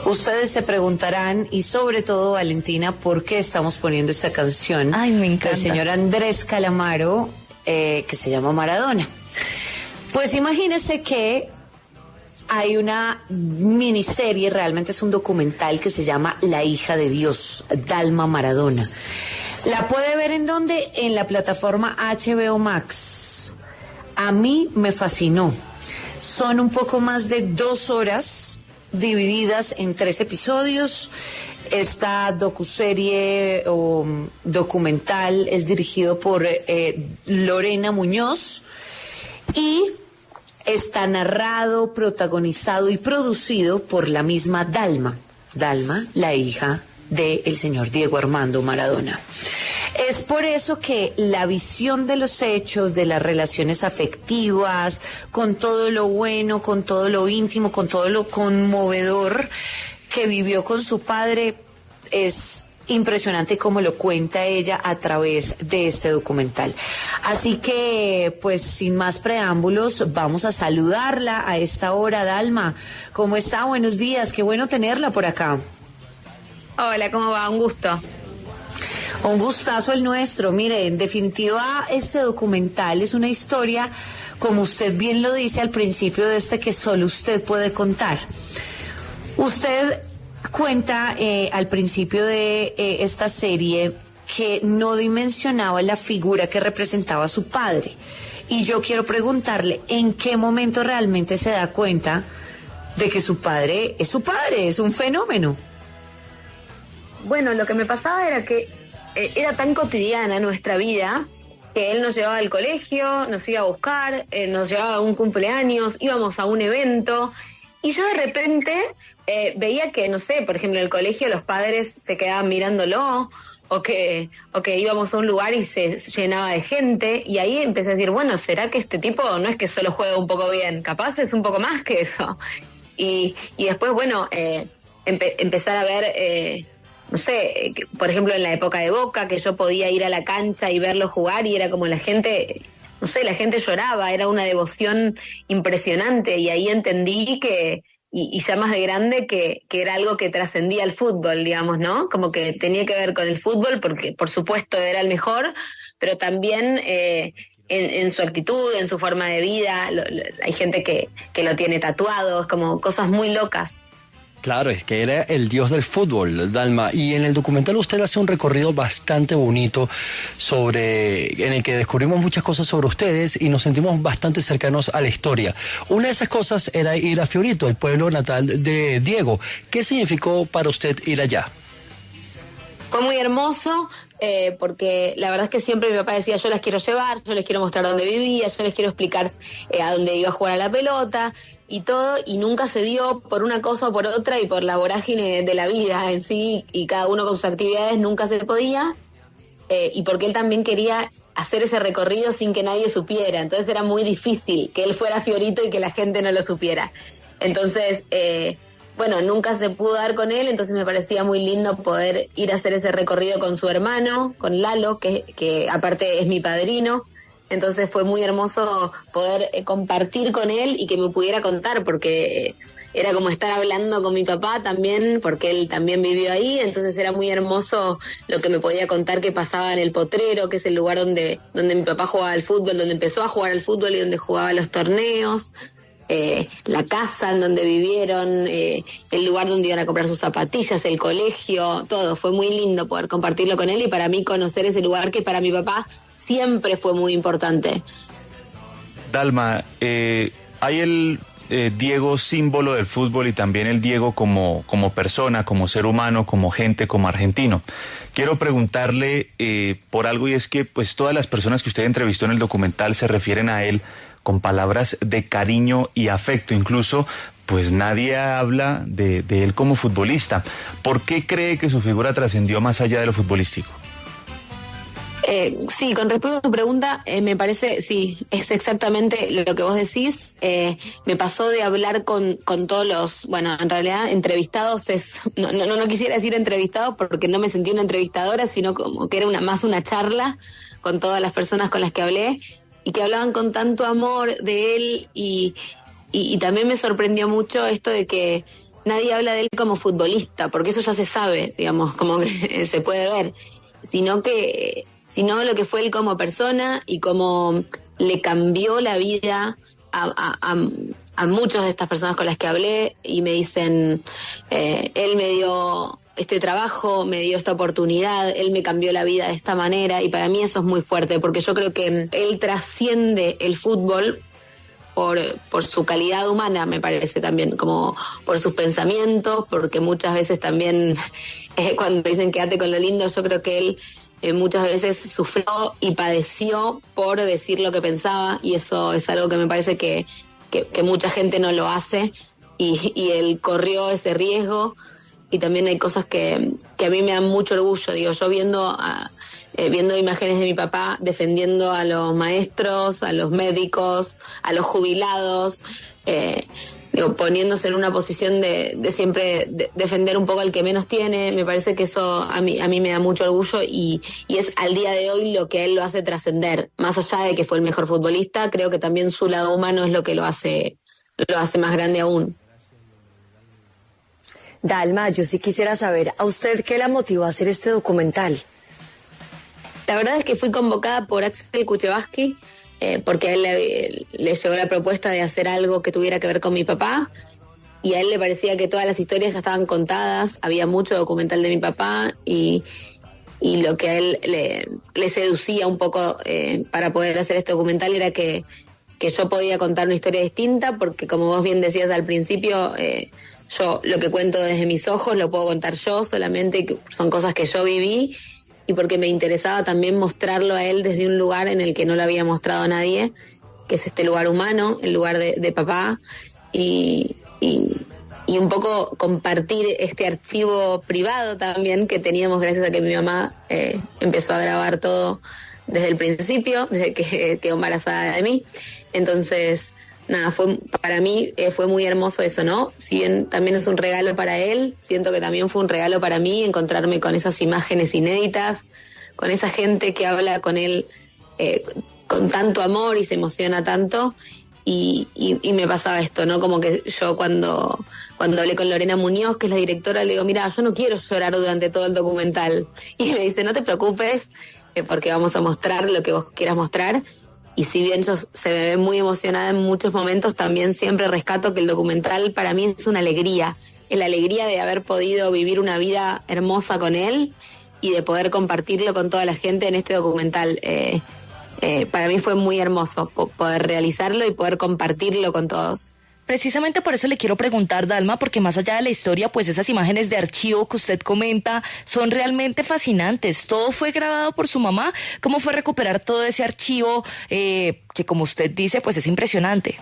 Ustedes se preguntarán, y sobre todo Valentina, ¿por qué estamos poniendo esta canción? Ay, me encanta. Del señor Andrés Calamaro, que se llama Maradona. Pues imagínense que hay una miniserie, realmente es un documental que se llama La hija de Dios, Dalma Maradona. ¿La puede ver en dónde? En la plataforma HBO Max. A mí me fascinó. Son un poco más de 2 horas divididas en 3 episodios. Esta docuserie o documental es dirigido por Lorena Muñoz y está narrado, protagonizado y producido por la misma Dalma. Dalma, la hija del señor Diego Armando Maradona. Es por eso que la visión de los hechos, de las relaciones afectivas, con todo lo bueno, con todo lo íntimo, con todo lo conmovedor que vivió con su padre, es impresionante como lo cuenta ella a través de este documental. Así que, pues, sin más preámbulos, vamos a saludarla a esta hora. Dalma, ¿cómo está? Buenos días, qué bueno tenerla por acá. Hola, ¿cómo va? Un gusto. Un gustazo el nuestro. Mire, en definitiva, este documental es una historia, como usted bien lo dice al principio de que solo usted puede contar. Usted cuenta al principio de esta serie que no dimensionaba la figura que representaba a su padre. Y yo quiero preguntarle, ¿en qué momento realmente se da cuenta de que su padre, es un fenómeno? Bueno, lo que me pasaba era que era tan cotidiana nuestra vida que él nos llevaba al colegio, nos iba a buscar, nos llevaba a un cumpleaños, íbamos a un evento y yo de repente veía que, no sé, por ejemplo en el colegio los padres se quedaban mirándolo o que íbamos a un lugar y se llenaba de gente y ahí empecé a decir, bueno, ¿será que este tipo no es que solo juega un poco bien? Capaz es un poco más que eso. Y después, bueno, empezar a ver... no sé, por ejemplo en la época de Boca, que yo podía ir a la cancha y verlo jugar y era como la gente, no sé, la gente lloraba, era una devoción impresionante y ahí entendí que, y ya más de grande, que era algo que trascendía el fútbol, digamos, ¿no? Como que tenía que ver con el fútbol porque por supuesto era el mejor, pero también en su actitud, en su forma de vida, hay gente que lo tiene tatuado, es como cosas muy locas. Claro, es que era el dios del fútbol, Dalma. Y en el documental usted hace un recorrido bastante bonito en el que descubrimos muchas cosas sobre ustedes y nos sentimos bastante cercanos a la historia. Una de esas cosas era ir a Fiorito, el pueblo natal de Diego. ¿Qué significó para usted ir allá? Fue muy hermoso porque la verdad es que siempre mi papá decía, yo las quiero llevar, yo les quiero mostrar dónde vivía, yo les quiero explicar a dónde iba a jugar a la pelota y todo, y nunca se dio por una cosa o por otra y por la vorágine de la vida en sí y cada uno con sus actividades nunca se podía y porque él también quería hacer ese recorrido sin que nadie supiera, entonces era muy difícil que él fuera Fiorito y que la gente no lo supiera. Entonces... bueno, nunca se pudo dar con él, entonces me parecía muy lindo poder ir a hacer ese recorrido con su hermano, con Lalo, que aparte es mi padrino. Entonces fue muy hermoso poder compartir con él y que me pudiera contar, porque era como estar hablando con mi papá también, porque él también vivió ahí, entonces era muy hermoso lo que me podía contar que pasaba en el Potrero, que es el lugar donde mi papá jugaba al fútbol, donde empezó a jugar al fútbol y donde jugaba los torneos. La casa en donde vivieron, el lugar donde iban a comprar sus zapatillas, el colegio, todo. Fue muy lindo poder compartirlo con él y para mí conocer ese lugar que para mi papá siempre fue muy importante. Dalma, hay el Diego símbolo del fútbol y también el Diego como persona, como ser humano, como gente, como argentino. Quiero preguntarle por algo y es que pues todas las personas que usted entrevistó en el documental se refieren a él con palabras de cariño y afecto, incluso pues nadie habla de él como futbolista. ¿Por qué cree que su figura trascendió más allá de lo futbolístico? Sí, con respecto a tu pregunta, me parece, sí, es exactamente lo que vos decís. Me pasó de hablar con todos los, bueno, en realidad entrevistados no quisiera decir entrevistados porque no me sentí una entrevistadora, sino como que era más una charla con todas las personas con las que hablé y que hablaban con tanto amor de él y también me sorprendió mucho esto de que nadie habla de él como futbolista, porque eso ya se sabe, digamos, como que se puede ver, sino lo que fue él como persona y cómo le cambió la vida a muchas de estas personas con las que hablé y me dicen, él me dio este trabajo, me dio esta oportunidad, él me cambió la vida de esta manera, y para mí eso es muy fuerte, porque yo creo que él trasciende el fútbol por su calidad humana, me parece también, como por sus pensamientos, porque muchas veces también cuando dicen quédate con lo lindo, yo creo que él muchas veces sufrió y padeció por decir lo que pensaba, y eso es algo que me parece que mucha gente no lo hace, y él corrió ese riesgo. Y también hay cosas que a mí me dan mucho orgullo. Digo, yo viendo imágenes de mi papá defendiendo a los maestros, a los médicos, a los jubilados, poniéndose en una posición de siempre defender un poco al que menos tiene, me parece que eso a mí me da mucho orgullo y es al día de hoy lo que él lo hace trascender. Más allá de que fue el mejor futbolista, creo que también su lado humano es lo que lo hace más grande aún. Dalma, yo sí quisiera saber, ¿a usted qué la motivó a hacer este documental? La verdad es que fui convocada por Axel Kuchevaski, porque a él le llegó la propuesta de hacer algo que tuviera que ver con mi papá, y a él le parecía que todas las historias ya estaban contadas, había mucho documental de mi papá, y lo que a él le seducía un poco para poder hacer este documental era que yo podía contar una historia distinta, porque como vos bien decías al principio, yo lo que cuento desde mis ojos lo puedo contar yo solamente, son cosas que yo viví, y porque me interesaba también mostrarlo a él desde un lugar en el que no lo había mostrado a nadie, que es este lugar humano, el lugar de papá, y un poco compartir este archivo privado también que teníamos gracias a que mi mamá empezó a grabar todo desde el principio, desde que quedó embarazada de mí. Entonces, nada, para mí fue muy hermoso eso, ¿no? Si bien también es un regalo para él, siento que también fue un regalo para mí encontrarme con esas imágenes inéditas, con esa gente que habla con él con tanto amor y se emociona tanto, y me pasaba esto, ¿no? Como que yo cuando hablé con Lorena Muñoz, que es la directora, le digo, mira, yo no quiero llorar durante todo el documental. Y me dice, no te preocupes, porque vamos a mostrar lo que vos quieras mostrar. Y si bien yo se me ve muy emocionada en muchos momentos, también siempre rescato que el documental para mí es una alegría. Es la alegría de haber podido vivir una vida hermosa con él y de poder compartirlo con toda la gente en este documental. Para mí fue muy hermoso poder realizarlo y poder compartirlo con todos. Precisamente por eso le quiero preguntar, Dalma, porque más allá de la historia, pues esas imágenes de archivo que usted comenta son realmente fascinantes. Todo fue grabado por su mamá. ¿Cómo fue recuperar todo ese archivo que, como usted dice, pues es impresionante?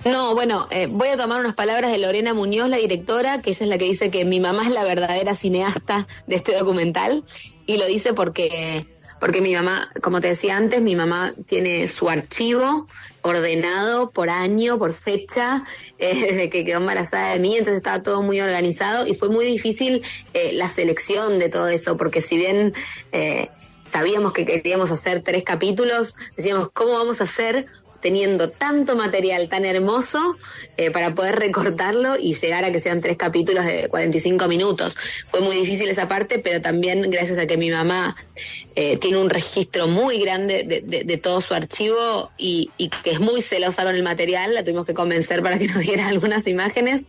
No, bueno, voy a tomar unas palabras de Lorena Muñoz, la directora, que ella es la que dice que mi mamá es la verdadera cineasta de este documental, y lo dice porque mi mamá, como te decía antes, mi mamá tiene su archivo ordenado por año, por fecha, desde que quedó embarazada de mí, entonces estaba todo muy organizado y fue muy difícil la selección de todo eso, porque si bien sabíamos que queríamos hacer 3 capítulos, decíamos, ¿cómo vamos a hacer teniendo tanto material tan hermoso para poder recortarlo y llegar a que sean 3 capítulos de 45 minutos? Fue muy difícil esa parte, pero también gracias a que mi mamá tiene un registro muy grande de todo su archivo y que es muy celosa con el material, la tuvimos que convencer para que nos diera algunas imágenes.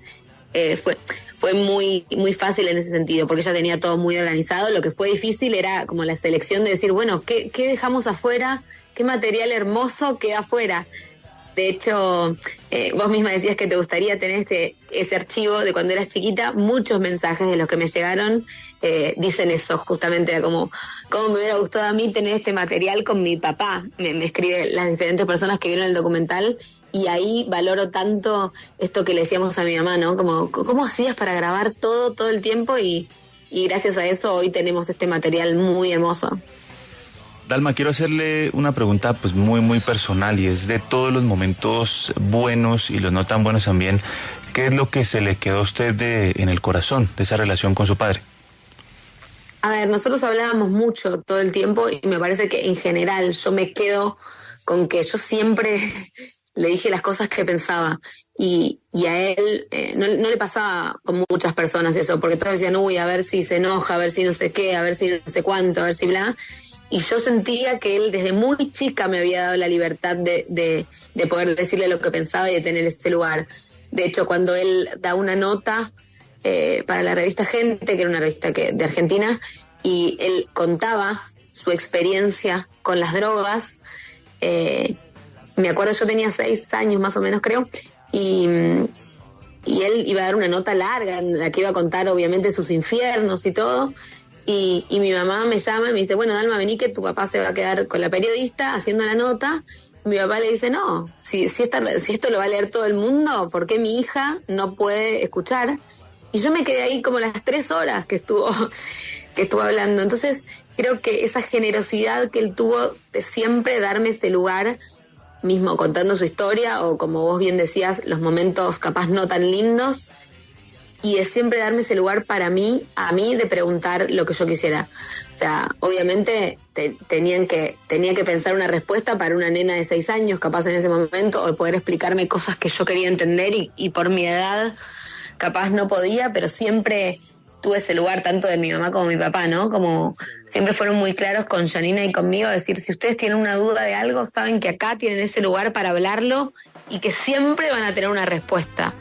Fue muy, muy fácil en ese sentido, porque ella tenía todo muy organizado. Lo que fue difícil era como la selección de decir, bueno, ¿qué dejamos afuera? ¿Qué material hermoso queda afuera? De hecho, vos misma decías que te gustaría tener ese archivo de cuando eras chiquita. Muchos mensajes de los que me llegaron dicen eso, justamente, como me hubiera gustado a mí tener este material con mi papá. Me escriben las diferentes personas que vieron el documental, y ahí valoro tanto esto que le decíamos a mi mamá, ¿no? Como, ¿cómo hacías para grabar todo el tiempo? Y gracias a eso hoy tenemos este material muy hermoso. Dalma, quiero hacerle una pregunta pues muy, muy personal, y es de todos los momentos buenos y los no tan buenos también, ¿qué es lo que se le quedó a usted en el corazón de esa relación con su padre? A ver, nosotros hablábamos mucho todo el tiempo y me parece que en general yo me quedo con que yo siempre le dije las cosas que pensaba. Y a él no le pasaba con muchas personas eso, porque todos decían, uy, a ver si se enoja, a ver si no sé qué, a ver si no sé cuánto, a ver si bla. Y yo sentía que él desde muy chica me había dado la libertad de poder decirle lo que pensaba y de tener ese lugar. De hecho, cuando él da una nota para la revista Gente, que era una revista de Argentina, y él contaba su experiencia con las drogas, me acuerdo, yo tenía 6 años más o menos, creo, y él iba a dar una nota larga en la que iba a contar obviamente sus infiernos y todo. Y mi mamá me llama y me dice, bueno, Dalma, vení que tu papá se va a quedar con la periodista haciendo la nota. Y mi papá le dice, no, si esto lo va a leer todo el mundo, ¿por qué mi hija no puede escuchar? Y yo me quedé ahí como las 3 horas que estuvo hablando. Entonces creo que esa generosidad que él tuvo de siempre darme ese lugar, mismo contando su historia, o como vos bien decías, los momentos capaz no tan lindos, y de siempre darme ese lugar para mí, a mí, de preguntar lo que yo quisiera. O sea, obviamente tenía que pensar una respuesta para una nena de 6 años, capaz en ese momento, o poder explicarme cosas que yo quería entender y por mi edad capaz no podía, pero siempre tuve ese lugar tanto de mi mamá como mi papá, ¿no? Como siempre fueron muy claros con Janina y conmigo, decir, si ustedes tienen una duda de algo, saben que acá tienen ese lugar para hablarlo y que siempre van a tener una respuesta.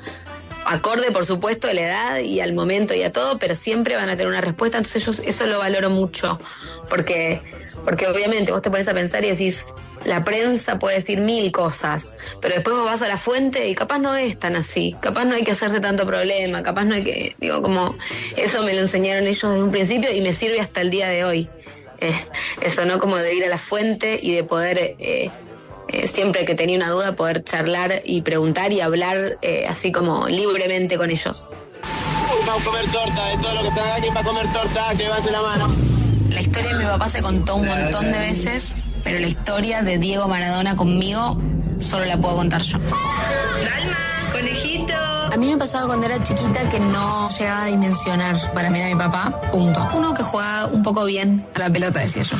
Acorde, por supuesto, a la edad y al momento y a todo, pero siempre van a tener una respuesta. Entonces yo eso lo valoro mucho, porque obviamente vos te pones a pensar y decís, la prensa puede decir 1000 cosas, pero después vos vas a la fuente y capaz no es tan así, capaz no hay que hacerse tanto problema, capaz no hay que, digo, como eso me lo enseñaron ellos desde un principio y me sirve hasta el día de hoy. Eso, ¿no? Como de ir a la fuente y de poder... siempre que tenía una duda, poder charlar y preguntar y hablar así como libremente con ellos. Vamos a comer torta, de todo lo que está aquí para comer torta, que levante la mano. La historia de mi papá se contó un montón de veces, pero la historia de Diego Maradona conmigo solo la puedo contar yo. Dalma, conejito. A mí me pasaba cuando era chiquita que no llegaba a dimensionar para mí a mi papá, punto. Uno que jugaba un poco bien a la pelota, decía yo.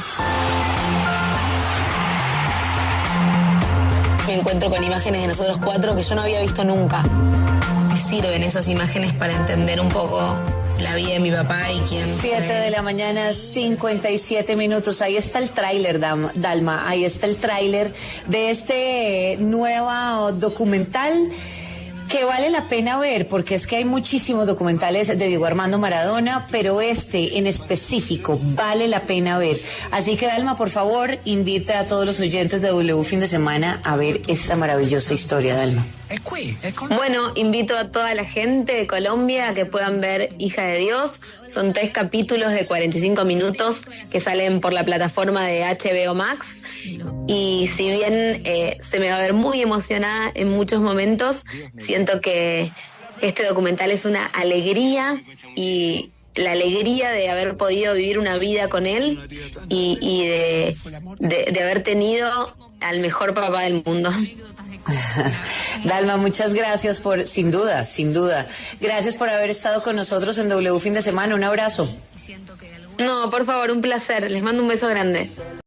Me encuentro con imágenes de nosotros 4 que yo no había visto nunca. Me sirven esas imágenes para entender un poco la vida de mi papá y quién 7 de la mañana, 57 minutos. Ahí está el tráiler, Dalma. Ahí está el tráiler de este nuevo documental que vale la pena ver, porque es que hay muchísimos documentales de Diego Armando Maradona, pero este en específico vale la pena ver. Así que, Dalma, por favor, invita a todos los oyentes de W Fin de Semana a ver esta maravillosa historia, Dalma. Bueno, invito a toda la gente de Colombia a que puedan ver Hija de Dios. Son 3 capítulos de 45 minutos que salen por la plataforma de HBO Max. Y si bien se me va a ver muy emocionada en muchos momentos, siento que este documental es una alegría, y la alegría de haber podido vivir una vida con él y de haber tenido al mejor papá del mundo. Dalma, muchas gracias sin duda, gracias por haber estado con nosotros en W Fin de Semana. Un abrazo. No, por favor, un placer. Les mando un beso grande.